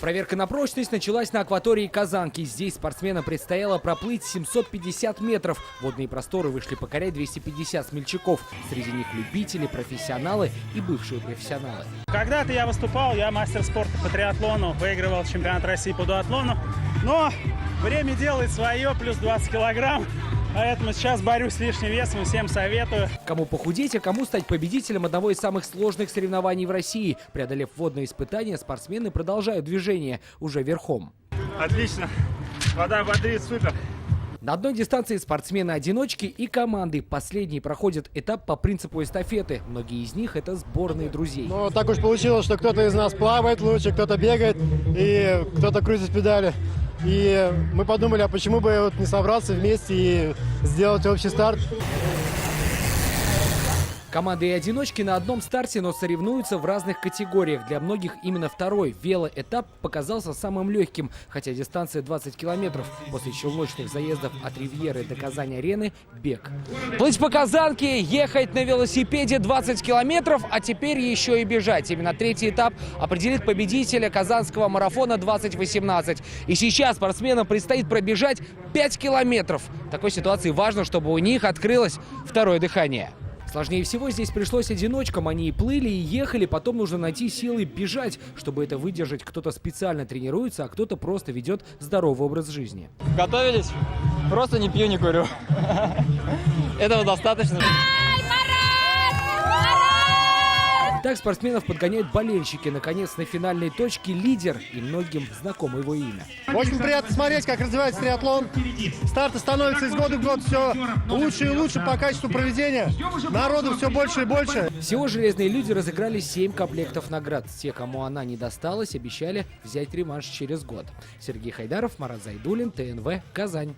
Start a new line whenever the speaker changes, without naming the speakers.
Проверка на прочность началась на акватории Казанки. Здесь спортсменам предстояло проплыть 750 метров. Водные просторы вышли покорять 250 смельчаков. Среди них любители, профессионалы и бывшие профессионалы.
Когда-то я выступал, я мастер спорта по триатлону, выигрывал чемпионат России по дуатлону. Но время делает свое, плюс 20 килограмм. Поэтому сейчас борюсь с лишним весом, всем советую.
Кому похудеть, а кому стать победителем одного из самых сложных соревнований в России. Преодолев водные испытания, спортсмены продолжают движение уже верхом.
Отлично, вода бодрит, супер.
На одной дистанции спортсмены-одиночки и команды. Последние проходят этап по принципу эстафеты. Многие из них — это сборные друзей.
Ну, так уж получилось, что кто-то из нас плавает лучше, кто-то бегает и кто-то крутит педали. И мы подумали, а почему бы вот не собраться вместе и сделать общий старт.
Команды и одиночки на одном старте, но соревнуются в разных категориях. Для многих именно второй велоэтап показался самым легким, хотя дистанция 20 километров. После челночных заездов от Ривьеры до Казани-арены – бег. Плыть по Казанке, ехать на велосипеде 20 километров, а теперь еще и бежать. Именно третий этап определит победителя казанского марафона 2018. И сейчас спортсменам предстоит пробежать 5 километров. В такой ситуации важно, чтобы у них открылось второе дыхание. Сложнее всего здесь пришлось одиночкам. Они и плыли, и ехали. Потом нужно найти силы бежать. Чтобы это выдержать, кто-то специально тренируется, а кто-то просто ведет здоровый образ жизни.
Готовились? Просто не пью, не курю. Этого достаточно.
Так спортсменов подгоняют болельщики. Наконец, на финальной точке лидер, и многим знакомо его имя.
Очень приятно смотреть, как развивается триатлон. Старты становятся из года в год все лучше и лучше по качеству проведения. Народу все больше и больше.
Всего железные люди разыграли 7 комплектов наград. Те, кому она не досталась, обещали взять реванш через год. Сергей Хайдаров, Марат Зайдуллин, ТНВ, Казань.